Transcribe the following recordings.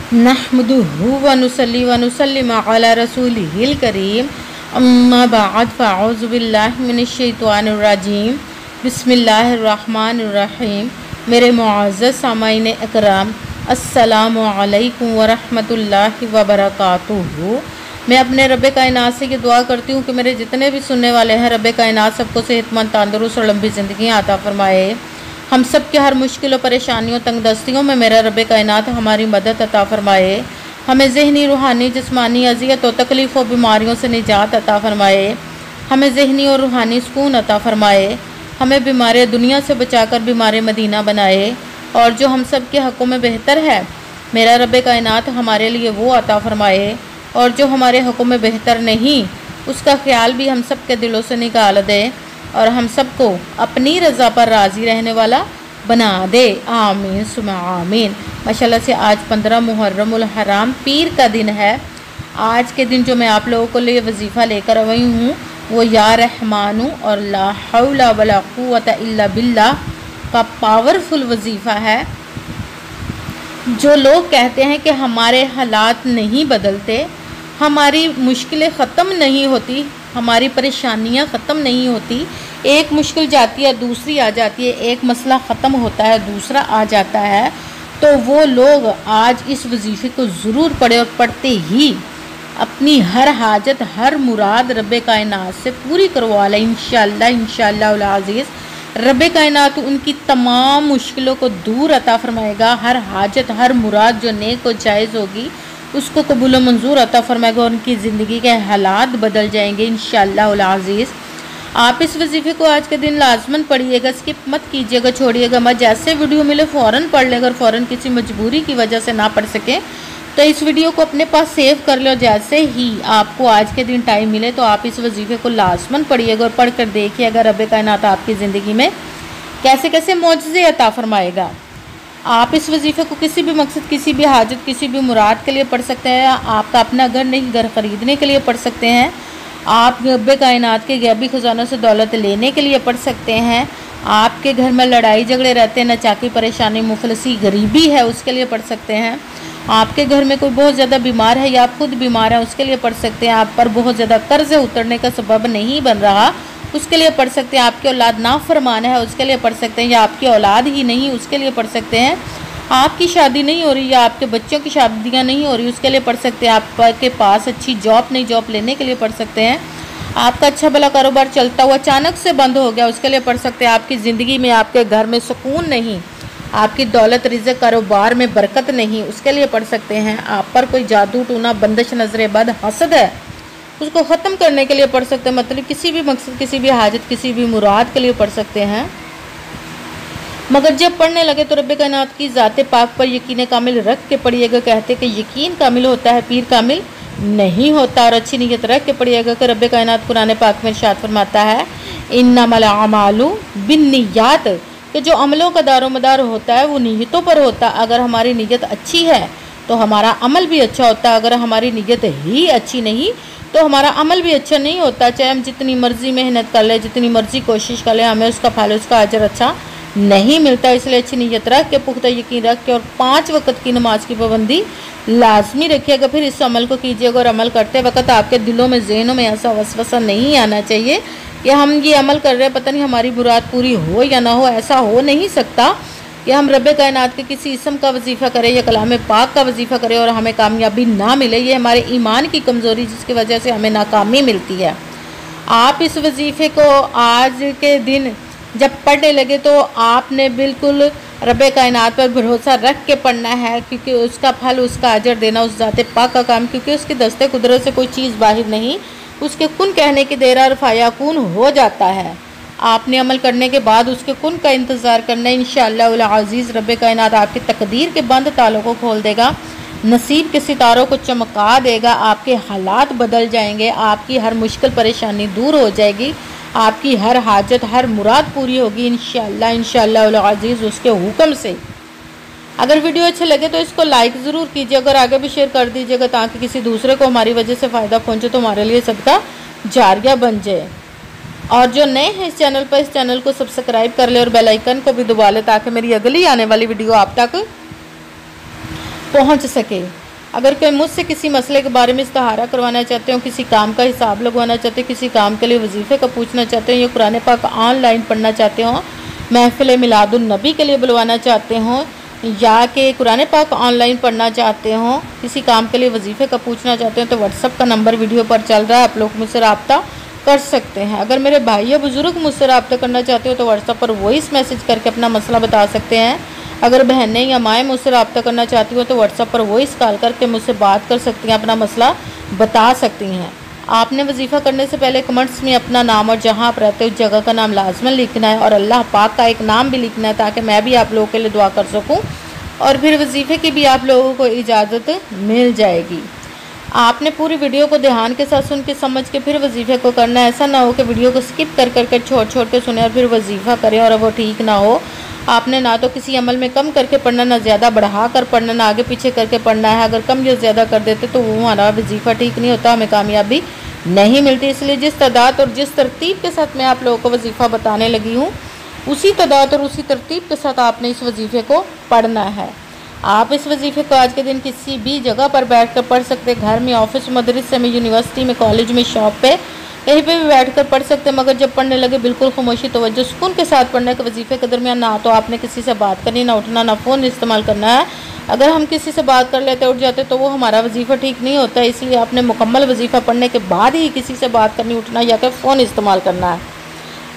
नहमदुहु व नुसल्ली व नुसल्लिम अला रसूलिहिल करीम अम्मा बाद फ़अऊज़ु बिल्लाहि मिनश शैतानिर रजीम बिस्मिल्लाहिर रहमानिर रहीम। मेरे मुअज़्ज़ज़ सामाईन इकराम, अस्सलामु अलैकुम व रहमतुल्लाहि व बरकातुहू। मैं अपने रब्बे कायनात से ये दुआ करती हूँ कि मेरे जितने भी सुनने वाले हैं, रब्बे कायनात सबको सेहतमंद, तंदुरुस्त और लंबी ज़िंदगी अता फ़रमाए। हम सब के हर मुश्किल और परेशानियों, तंगदस्तियों में मेरा रब्बे कायनात हमारी मदद अता फ़रमाए। हमें ज़हनी, रूहानी, जिस्मानी अज़ियत और तकलीफ़ और बीमारियों से निजात अता फ़रमाए। हमें ज़हनी और रूहानी सुकून अता फ़रमाए। हमें बीमार दुनिया से बचाकर बीमार मदीना बनाए। और जो हम सब के हक़ों में बेहतर है, मेरा रब्बे कायनात हमारे लिए वो अता फ़रमाए। और जो हमारे हक़ों में बेहतर नहीं, उसका ख्याल भी हम सब के दिलों से निकाल दे और हम सबको अपनी रज़ा पर राज़ी रहने वाला बना दे। आमीन सुमा आमीन। माशाल्लाह से आज 15 मुहर्रमुल हराम पीर का दिन है। आज के दिन जो मैं आप लोगों को लिए वजीफ़ा लेकर आई हूँ वो या रहमानु और ला हौला वला कुव्वता इल्ला बिल्लाह का पावरफुल वजीफ़ा है। जो लोग कहते हैं कि हमारे हालात नहीं बदलते, हमारी मुश्किलें ख़त्म नहीं होती, हमारी परेशानियां ख़त्म नहीं होती, एक मुश्किल जाती है दूसरी आ जाती है, एक मसला ख़त्म होता है दूसरा आ जाता है, तो वो लोग आज इस वजीफ़े को ज़रूर पढ़े और पढ़ते ही अपनी हर हाजत, हर मुराद रब्बे कायनात से पूरी करवा लें इंशाअल्लाह। इंशाअल्लाह अज़ीज़ रब्बे कायनात उनकी तमाम मुश्किलों को दूर अता फ़रमाएगा। हर हाजत, हर मुराद जो नेक और जायज़ होगी उसको कबूल मंजूर अता फ़रमाएगा और उनकी ज़िंदगी के हालात बदल जाएंगे इंशाअल्लाह अज़ीज़। आप इस वजीफ़े को आज के दिन लाजमन पढ़िएगा, स्किप मत कीजिएगा, छोड़िएगा मत। जैसे वीडियो मिले फ़ौरन पढ़ लें। अगर फ़ौरन किसी मजबूरी की वजह से ना पढ़ सकें तो इस वीडियो को अपने पास सेव कर लो। जैसे ही आपको आज के दिन टाइम मिले तो आप इस वजीफ़े को लाजमन पढ़िएगा और पढ़ कर देखिएगा रब्बे कायनात आपकी ज़िंदगी में कैसे कैसे मौजज़े अता फ़रमाएगा। आप इस वजीफ़े को किसी भी मकसद, किसी भी हाजत, किसी भी मुराद के लिए पढ़ सकते हैं। आपका अपना घर नहीं, घर ख़रीदने के लिए पढ़ सकते हैं। आप रब्बे कायनात के गैबी ख़जानों से दौलत लेने के लिए पढ़ सकते हैं। आपके घर में लड़ाई झगड़े रहते हैं, नचाकी, परेशानी, मुफलसी, गरीबी है, उसके लिए पढ़ सकते हैं। आपके घर में कोई बहुत ज़्यादा बीमार है या आप खुद बीमार हैं, उसके लिए पढ़ सकते हैं। आप पर बहुत ज़्यादा कर्ज उतरने का सबब नहीं बन रहा, उसके लिए पढ़ सकते हैं। आपकी औलाद नाफरमान है, उसके लिए पढ़ सकते हैं। या आपकी औलाद ही नहीं, उसके लिए पढ़ सकते हैं। आपकी शादी नहीं हो रही या आपके बच्चों की शादियां नहीं हो रही, उसके लिए पढ़ सकते हैं। आपके पास अच्छी जॉब नहीं, जॉब लेने के लिए पढ़ सकते हैं। आपका अच्छा भला कारोबार चलता हुआ अचानक से बंद हो गया, उसके लिए पढ़ सकते हैं। आपकी ज़िंदगी में, आपके घर में सुकून नहीं, आपकी दौलत, रिज़्क़, कारोबार में बरकत नहीं, उसके लिए पढ़ सकते हैं। आप पर कोई जादू टूना, बंदिश, नज़र बद, हसद है, उसको ख़त्म करने के लिए पढ़ सकते हैं। मतलब किसी भी मकसद, किसी भी हाजत, किसी भी मुराद के लिए पढ़ सकते हैं। मगर जब पढ़ने लगे तो रब्बे कायनात की ज़ात पाक पर यकीन कामिल रख के पढ़िएगा। कहते कि यकीन कामिल होता है, पीर कामिल नहीं होता। और अच्छी नीयत रख के पढ़िएगा कि रब्बे कायनात कुरान पाक में इरशाद फरमाता है इन्नमल अमालु बिन्नियात, कि जो अमलों का दारोमदार होता है वो नीयतों पर होता है। अगर हमारी नीयत अच्छी है तो हमारा अमल भी अच्छा होता है। अगर हमारी नीयत ही अच्छी नहीं तो हमारा अमल भी अच्छा नहीं होता। चाहे हम जितनी मर्ज़ी मेहनत कर ले, जितनी मर्ज़ी कोशिश कर ले, हमें उसका फल, उसका अजर अच्छा नहीं मिलता। इसलिए अच्छी नीयत रख के, पुख्ता यकीन रख के और 5 वक़्त की नमाज की पाबंदी लाजमी रखिएगा। फिर इस अमल को कीजिएगा और अमल करते वक्त आपके दिलों में, ज़हनों में ऐसा वसवसा नहीं आना चाहिए कि हम ये अमल कर रहे हैं, पता नहीं हमारी मुराद पूरी हो या ना हो। ऐसा हो नहीं सकता कि हम रब्बे कायनात के किसी इसम का वजीफ़ा करें या कलाम पाक का वजीफ़ा करें और हमें कामयाबी ना मिले। ये हमारे ईमान की कमज़ोरी, जिसकी वजह से हमें नाकामी मिलती है। आप इस वजीफ़े को आज के दिन जब पढ़ने लगे तो आपने बिल्कुल रब्बे कायनात पर भरोसा रख के पढ़ना है, क्योंकि उसका फल, उसका अजर देना उस ज़ात पाक का काम, क्योंकि उसकी दस्ते कुदरत से कोई चीज़ बाहर नहीं, उसके कुन कहने की देर और फायाकुन हो जाता है। आपने अमल करने के बाद उसके कुन का इंतज़ार करना है। इंशाअल्लाह अज़ीज़ रब्बे कायनात आपकी तकदीर के बंद तालों को खोल देगा, नसीब के सितारों को चमका देगा, आपके हालात बदल जाएंगे, आपकी हर मुश्किल परेशानी दूर हो जाएगी, आपकी हर हाजत, हर मुराद पूरी होगी इंशाअल्लाह। इंशाअल्लाह अज़ीज़ उसके हुक्म से। अगर वीडियो अच्छे लगे तो इसको लाइक ज़रूर कीजिए, अगर आगे भी शेयर कर दीजिएगा ताकि किसी दूसरे को हमारी वजह से फ़ायदा पहुँचे तो हमारे लिए सदका जारिया बन जाए। और जो नए हैं इस चैनल पर, इस चैनल को सब्सक्राइब कर ले और बेल आइकन को भी दबा ले ताकि मेरी अगली आने वाली वीडियो आप तक पहुंच सके। अगर कोई मुझसे किसी मसले के बारे में इस्तिहारा करवाना चाहते हो, किसी काम का हिसाब लगवाना चाहते हो, किसी काम के लिए वजीफ़े का पूछना चाहते हो, या कुरान पाक ऑनलाइन पढ़ना चाहते हो, महफिल मिलादुन नबी के लिए बुलवाना चाहते हो, या कि कुरान पाक ऑनलाइन पढ़ना चाहते हो, किसी काम के लिए वजीफ़े का पूछना चाहते हो, तो व्हाट्सअप का नंबर वीडियो पर चल रहा है, आप लोग मुझसे रब्ता कर सकते हैं। अगर मेरे भाई या बुज़ुर्ग मुझसे रब्ता करना चाहते हो तो व्हाट्सअप पर वॉइस मैसेज करके अपना मसला बता सकते हैं। अगर बहनें या माएँ मुझसे रब्ता करना चाहती हो तो व्हाट्सअप पर वॉइस कॉल करके मुझसे बात कर सकती हैं, अपना मसला बता सकती हैं। आपने वजीफ़ा करने से पहले कमेंट्स में अपना नाम और जहाँ आप रहते हो उस जगह का नाम लाजमन लिखना है, और अल्लाह पाक का एक नाम भी लिखना है, ताकि मैं भी आप लोगों के लिए दुआ कर सकूँ और फिर वजीफ़े की भी आप लोगों को इजाज़त मिल जाएगी। आपने पूरी वीडियो को ध्यान के साथ सुन के समझ के फिर वजीफ़े को करना है। ऐसा ना हो कि वीडियो को स्किप कर करके छोड़ के सुने और फिर वजीफ़ा करें और वो ठीक ना हो। आपने ना तो किसी अमल में कम करके पढ़ना, ना ज़्यादा बढ़ा कर पढ़ना, ना आगे पीछे करके पढ़ना है। अगर कम या ज़्यादा कर देते तो वो हमारा वजीफ़ा ठीक नहीं होता, हमें कामयाबी नहीं मिलती। इसलिए जिस तादाद और जिस तरतीब के साथ मैं आप लोगों को वजीफ़ा बताने लगी हूँ, उसी तादाद और उसी तरतीब के साथ आपने इस वजीफ़े को पढ़ना है। आप इस वजीफ़े को आज के दिन किसी भी जगह पर बैठ कर पढ़ सकते हैं, घर में, ऑफिस, मदरसे में, यूनिवर्सिटी में, कॉलेज में, शॉप पे, कहीं पे भी बैठ कर पढ़ सकते हैं। मगर जब पढ़ने लगे बिल्कुल खामोशी तवज्जो सुकून के साथ पढ़ने के वजीफ़े के दरमियान ना तो आपने किसी से बात करनी, ना उठना, ना फ़ोन इस्तेमाल करना है। अगर हम किसी से बात कर लेते उठ जाते तो वो हमारा वजीफ़ा ठीक नहीं होता। इसलिए आपने मुकम्मल वजीफ़ा पढ़ने के बाद ही किसी से बात करनी, उठना या फिर फ़ोन इस्तेमाल करना है।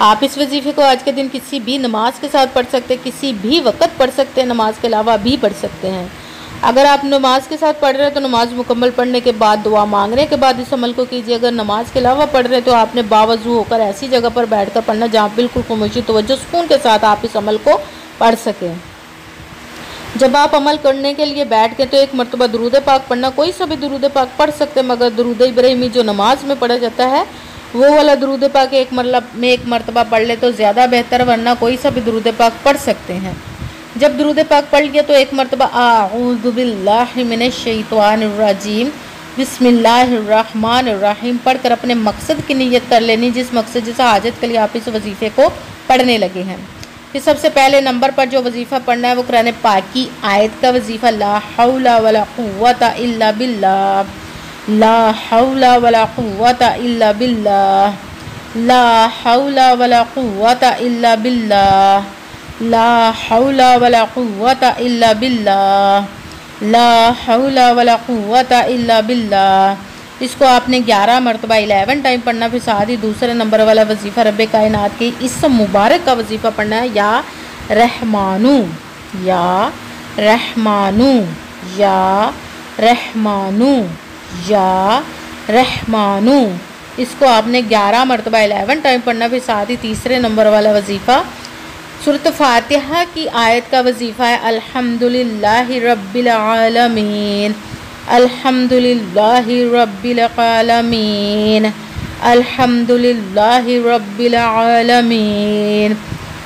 आप इस वजीफ़े को आज के दिन किसी भी नमाज के साथ पढ़ सकते हैं, किसी भी वक्त पढ़ सकते हैं, नमाज के अलावा भी पढ़ सकते हैं। अगर आप नमाज के साथ पढ़ रहे हैं तो नमाज मुकम्मल पढ़ने के बाद दुआ मांगने के बाद इस अमल को कीजिए। अगर नमाज के अलावा पढ़ रहे हैं तो आपने बावजू होकर ऐसी जगह पर बैठ कर पढ़ना जहाँ बिल्कुल खामोशी तवज्जो सुकून के साथ आप इस अमल को पढ़ सकें। जब आप अमल करने के लिए बैठ गए तो एक मरतबा दुरूद पाक पढ़ना, कोई सा भी दुरूद पाक पढ़ सकते हैं, मगर दुरूद इब्राहिमी जो नमाज में पढ़ा जाता है वो वाला दुरूद पाक एक मरतबा पढ़ ले तो ज़्यादा बेहतर, वरना कोई सा भी दुरूद पाक पढ़ सकते हैं। जब दुरूद पाक पढ़ लिया तो एक मरतबा आऊज़ु बिल्लाहि मिनश शैतानिर रजीम बिस्मिल्लाहिर रहमानिर रहीम पढ़कर अपने मकसद की नियत कर लेनी, जिस मकसद जिस हाजत के लिए आप इस वजीफ़े को पढ़ने लगे हैं। फिर सबसे पहले नंबर पर जो वजीफ़ा पढ़ना है वो कुरान पाक की आयत का वजीफ़ा, ला हौला वला कुव्वता इल्ला बिल्लाह, ला हौला वला कुव्वता इल्ला बिल्लाह, ला हौला वला कुव्वता इल्ला बिल्लाह, ला हौला वला कुव्वता इल्ला बिल्लाह, ला हौला वला कुव्वता इल्ला बिल्लाह। इसको आपने 11 मरतबा 11 टाइम पढ़ना। फिर साथ ही दूसरे नंबर वाला वजीफ़ा रब्बे कायनात की इस मुबारक का वजीफ़ा पढ़ना है, या रहमानू, या रहमानू, या रहमानू, या रहमानू। इसको आपने 11 मरतबा 11 टाइम पढ़ना। फिर साथ ही तीसरे नंबर वाला वजीफ़ा सूरत फातिहा की आयत का वजीफ़ा है, अल्हम्दुलिल्लाहि रब्बिल आलमीन, अल्हम्दुलिल्लाहि रब्बिल आलमीन, अल्हम्दुलिल्लाहि रब्बिल आलमीन,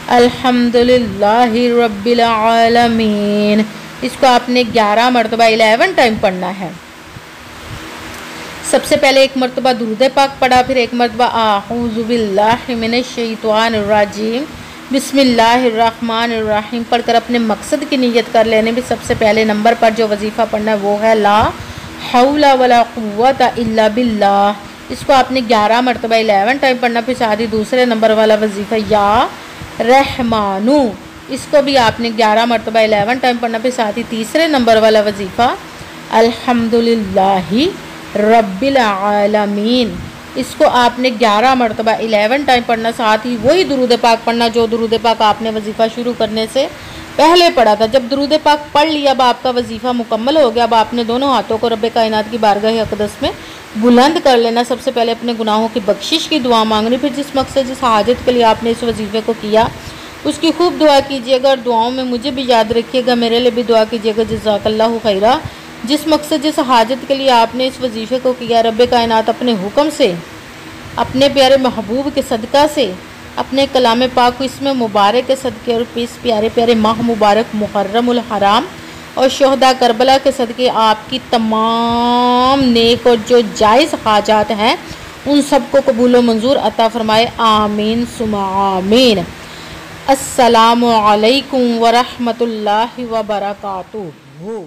अल्हम्दुलिल्लाहि रब्बिल आलमीन। इसको आपने 11 मरतबा 11 टाइम पढ़ना है। सबसे पहले एक मरतबा दुरूद पाक पढ़ा, फिर एक मरतबा आऊज़ु बिल्लाहि मिनश शैतानिर रजीम बिस्मिल्लाहिर्रहमानिर्रहीम पढ़कर अपने मकसद की नियत कर लेने। भी सबसे पहले नंबर पर जो वजीफ़ा पढ़ना है वो है ला हौला वला कुव्वता इल्ला बिल्लाह। इसको आपने 11 मरतबा 11 टाइम पढ़ना। फिर साथ ही दूसरे नंबर वाला वजीफ़ा या रहमानू, इसको भी आपने 11 मरतबा 11 टाइम पढ़ना। फिर साथ ही तीसरे नंबर वाला वजीफ़ा अल्हम्दुलिल्लाहि रब्बिल आलमीन, इसको आपने 11 मरतबा 11 टाइम पढ़ना। साथ ही वही दुरूद पाक पढ़ना जो दुरूद पाक आपने वजीफ़ा शुरू करने से पहले पढ़ा था। जब दुरूद पाक पढ़ लिया, अब आपका वजीफ़ा मुकम्मल हो गया। अब आपने दोनों हाथों को रब्बे कायनात की बारगाह अक़दस में बुलंद कर लेना। सबसे पहले अपने गुनाहों की बख्शिश की दुआ मांगनी। फिर जिस मकसद जिस हाजत के लिए आपने इस वजीफ़े को किया उसकी खूब दुआ कीजिएगा, और दुआओं में मुझे भी याद रखिएगा, मेरे लिए भी दुआ कीजिएगा। जज़ाकल्लाहु खैरा। जिस मकसद जिस हाजत के लिए आपने इस वजीफ़े को किया, रब्बे कायनात अपने हुक्म से, अपने प्यारे महबूब के सदका से, अपने कलाम पाक को इसमें मुबारक के सदक़े और इस प्यारे प्यारे माह मुबारक मुहर्रमुल हराम और शहदा करबला के सदक़े आपकी तमाम नेक और जो जायज़ हाजात हैं उन सबको कबूल व मंजूर अता फ़रमाए। आमीन सुम्मा आमीन। अस्सलामु अलैकुम व रहमतुल्लाहि व बरकातुहू।